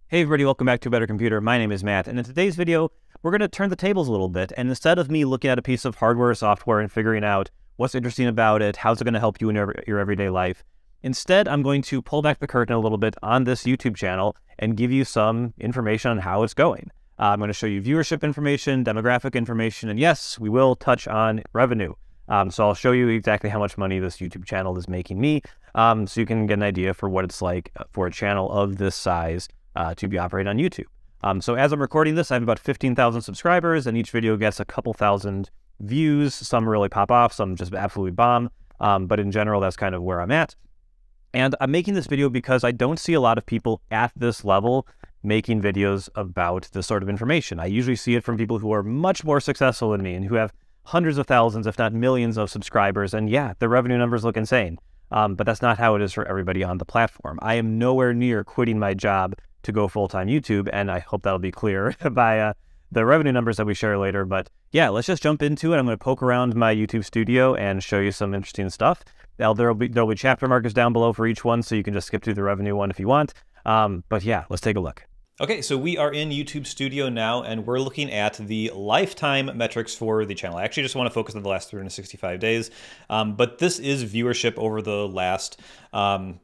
Hey everybody, welcome back to A Better Computer. My name is Matt, and in today's video, we're going to turn the tables a little bit, and instead of me looking at a piece of hardware or software and figuring out what's interesting about it, how's it going to help you in your everyday life, instead I'm going to pull back the curtain a little bit on this YouTube channel and give you some information on how it's going. I'm going to show you viewership information, demographic information, and yes, we will touch on revenue. So I'll show you exactly how much money this YouTube channel is making me, so you can get an idea for what it's like for a channel of this size to be operating on YouTube. So as I'm recording this, I have about 15,000 subscribers, and each video gets a couple thousand views. Some really pop off, some just absolutely bomb. But in general, that's kind of where I'm at. And I'm making this video because I don't see a lot of people at this level making videos about this sort of information. I usually see it from people who are much more successful than me and who have hundreds of thousands, if not millions of subscribers. And yeah, the revenue numbers look insane. But that's not how it is for everybody on the platform. I am nowhere near quitting my job to go full-time YouTube, and I hope that'll be clear by the revenue numbers that we share later. But yeah, let's just jump into it. I'm going to poke around my YouTube studio and show you some interesting stuff. There'll be chapter markers down below for each one, so you can just skip through the revenue one if you want. But yeah, let's take a look. Okay, so we are in YouTube Studio now, and we're looking at the lifetime metrics for the channel. I actually just want to focus on the last 365 days, but this is viewership over the last,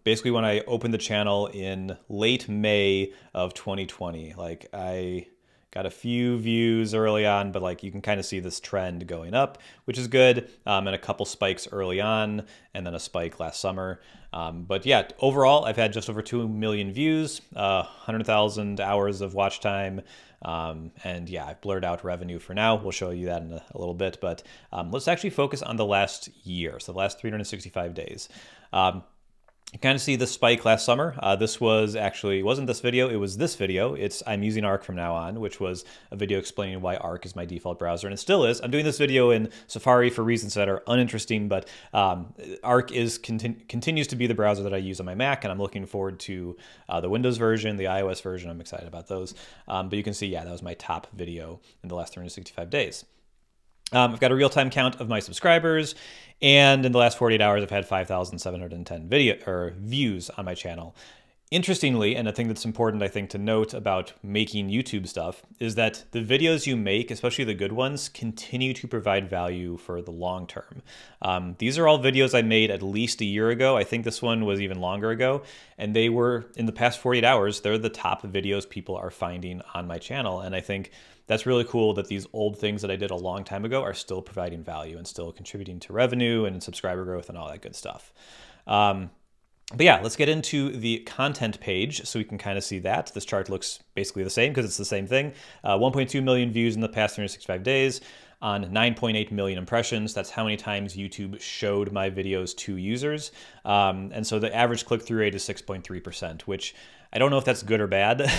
basically when I opened the channel in late May of 2020. Like, I got a few views early on, but like you can kind of see this trend going up, which is good, and a couple spikes early on, and then a spike last summer. But yeah, overall, I've had just over 2 million views, 100,000 hours of watch time, and yeah, I've blurred out revenue for now. We'll show you that in a little bit, but let's actually focus on the last year, so the last 365 days. You kind of see the spike last summer. This was actually, it wasn't this video, it was this video. I'm using Arc from now on, which was a video explaining why Arc is my default browser, and it still is. I'm doing this video in Safari for reasons that are uninteresting, but Arc continues to be the browser that I use on my Mac, and I'm looking forward to the Windows version, the iOS version. I'm excited about those. But you can see, yeah, that was my top video in the last 365 days. I've got a real-time count of my subscribers, and in the last 48 hours, I've had 5,710 views on my channel. Interestingly, and a thing that's important, I think, to note about making YouTube stuff is that the videos you make, especially the good ones, continue to provide value for the long term. These are all videos I made at least a year ago. I think this one was even longer ago, and they were, in the past 48 hours, they're the top videos people are finding on my channel, and I think that's really cool that these old things that I did a long time ago are still providing value and still contributing to revenue and subscriber growth and all that good stuff. But yeah, let's get into the content page so we can kind of see that. This chart looks basically the same because it's the same thing. 1.2 million views in the past 365 days on 9.8 million impressions. That's how many times YouTube showed my videos to users. And so the average click-through rate is 6.3%, which I don't know if that's good or bad,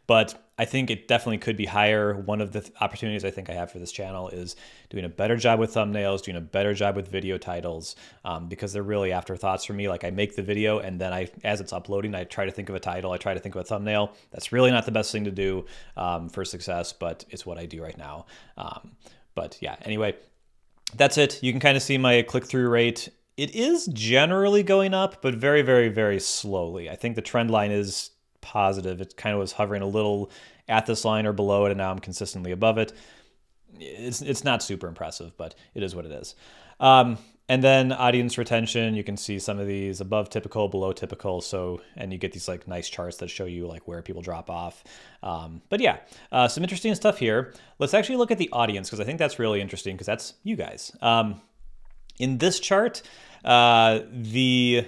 but I think it definitely could be higher. One of the opportunities I think I have for this channel is doing a better job with thumbnails, doing a better job with video titles, because they're really afterthoughts for me. Like, I make the video, and then as it's uploading, I try to think of a title, I try to think of a thumbnail. That's really not the best thing to do for success, but it's what I do right now. But yeah, anyway, that's it. You can kind of see my click-through rate. It is generally going up, but very, very, very slowly. I think the trend line is positive. It kind of was hovering a little at this line or below it, and now I'm consistently above it. It's not super impressive, but it is what it is. And then audience retention, you can see some of these above typical, below typical. So, and you get these like nice charts that show you like where people drop off. But yeah, some interesting stuff here. Let's actually look at the audience, because I think that's really interesting, because that's you guys. In this chart, the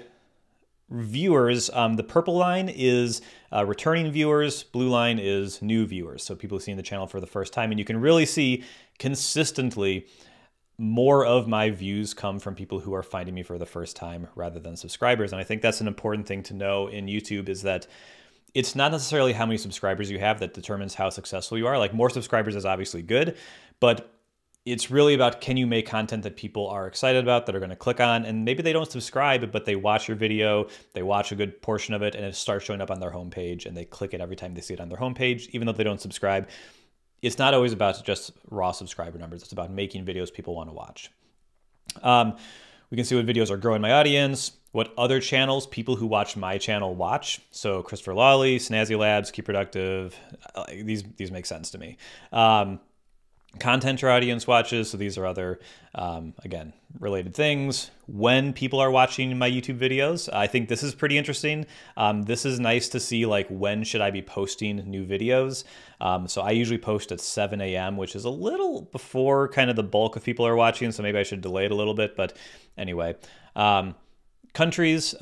viewers, the purple line is returning viewers, blue line is new viewers, so people seeing the channel for the first time, and you can really see consistently more of my views come from people who are finding me for the first time rather than subscribers. And I think that's an important thing to know in YouTube, is that it's not necessarily how many subscribers you have that determines how successful you are. Like, more subscribers is obviously good, but it's really about, can you make content that people are excited about, that are going to click on, and maybe they don't subscribe, but they watch your video, they watch a good portion of it, and it starts showing up on their homepage, and they click it every time they see it on their homepage, even though they don't subscribe. It's not always about just raw subscriber numbers. It's about making videos people want to watch. We can see what videos are growing my audience. what other channels people who watch my channel watch. So Christopher Lawley, Snazzy Labs, Keep Productive, these make sense to me. Content your audience watches, so these are other, again, related things. When people are watching my YouTube videos, I think this is pretty interesting. This is nice to see, like, when should I be posting new videos? So I usually post at 7 a.m., which is a little before kind of the bulk of people are watching, so maybe I should delay it a little bit, but anyway. Countries,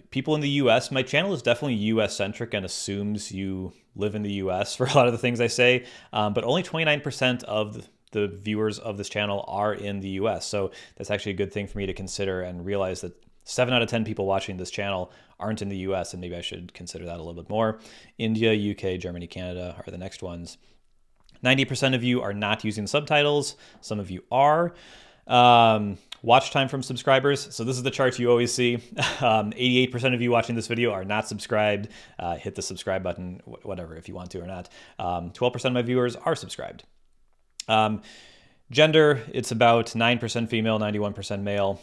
people in the US, my channel is definitely US centric and assumes you live in the US for a lot of the things I say, but only 29% of the viewers of this channel are in the US. So that's actually a good thing for me to consider and realize that 7 out of 10 people watching this channel aren't in the US, and maybe I should consider that a little bit more. India, UK, Germany, Canada are the next ones. 90% of you are not using subtitles. Some of you are. Watch time from subscribers. So this is the chart you always see. 88% of you watching this video are not subscribed. Hit the subscribe button, whatever, if you want to or not. 12% of my viewers are subscribed. Gender, it's about 9% female, 91% male.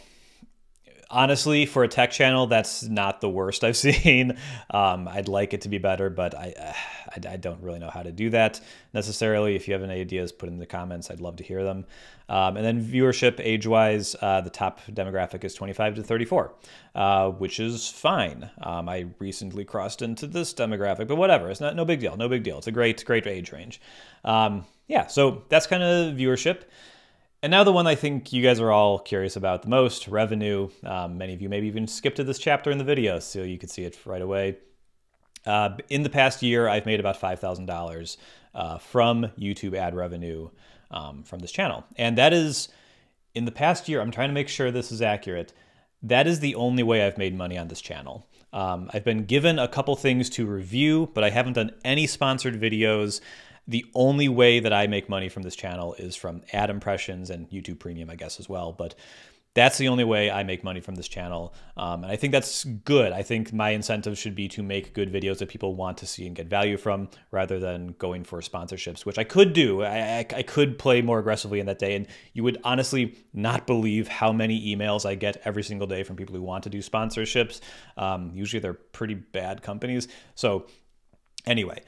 Honestly, for a tech channel, that's not the worst I've seen. I'd like it to be better, but I don't really know how to do that necessarily. If you have any ideas, put in the comments. I'd love to hear them. And then viewership, age-wise, the top demographic is 25 to 34, which is fine. I recently crossed into this demographic, but whatever. It's no big deal. No big deal. It's a great age range. Yeah, so that's kind of viewership. And now the one I think you guys are all curious about the most, revenue. Many of you maybe even skipped to this chapter in the video, so you could see it right away. In the past year, I've made about $5,000 from YouTube ad revenue from this channel. And that is, in the past year, I'm trying to make sure this is accurate, that is the only way I've made money on this channel. I've been given a couple things to review, but I haven't done any sponsored videos. The only way that I make money from this channel is from ad impressions and YouTube Premium, I guess, as well. But that's the only way I make money from this channel. And I think that's good. I think my incentive should be to make good videos that people want to see and get value from, rather than going for sponsorships, which I could do. I could play more aggressively in that day. And you would honestly not believe how many emails I get every single day from people who want to do sponsorships. Usually they're pretty bad companies. So anyway,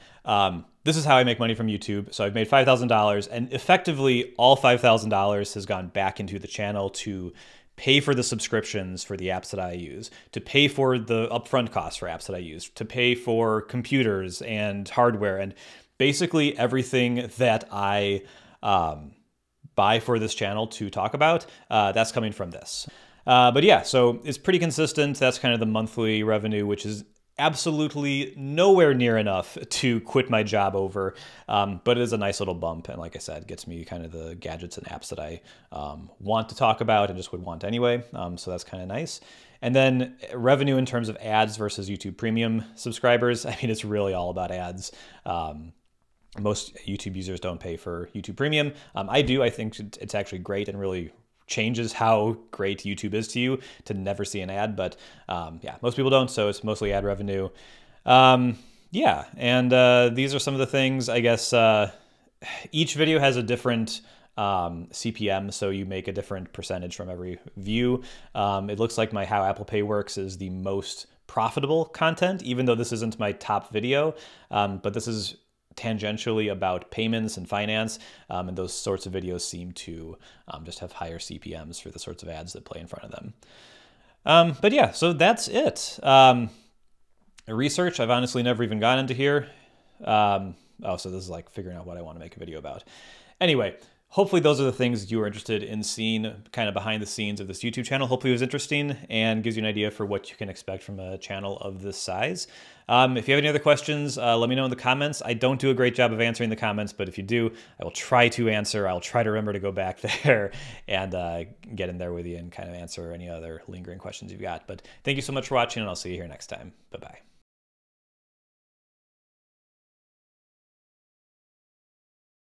this is how I make money from YouTube. So I've made $5,000, and effectively all $5,000 has gone back into the channel to pay for the subscriptions for the apps that I use, to pay for the upfront costs for apps that I use, to pay for computers and hardware, and basically everything that I buy for this channel to talk about, that's coming from this. But yeah, so it's pretty consistent. That's kind of the monthly revenue, which is absolutely nowhere near enough to quit my job over, but it is a nice little bump, and like I said, gets me kind of the gadgets and apps that I want to talk about and just would want anyway, so that's kind of nice. And then revenue in terms of ads versus YouTube Premium subscribers, I mean, it's really all about ads. Most YouTube users don't pay for YouTube Premium. I do. I think it's actually great and really changes how great YouTube is to you to never see an ad, but yeah, most people don't, so it's mostly ad revenue. Yeah, and these are some of the things, I guess. Each video has a different CPM, so you make a different percentage from every view. It looks like my How Apple Pay Works is the most profitable content, even though this isn't my top video, but this is tangentially about payments and finance, and those sorts of videos seem to just have higher CPMs for the sorts of ads that play in front of them. But yeah, so that's it. Research, I've honestly never even gone into here. Oh, so this is like figuring out what I want to make a video about. Anyway, hopefully those are the things you are interested in seeing kind of behind the scenes of this YouTube channel. Hopefully it was interesting and gives you an idea for what you can expect from a channel of this size. If you have any other questions, let me know in the comments. I don't do a great job of answering the comments, but if you do, I will try to answer. I'll try to remember to go back there and get in there with you and kind of answer any other lingering questions you've got. But thank you so much for watching, and I'll see you here next time. Bye-bye.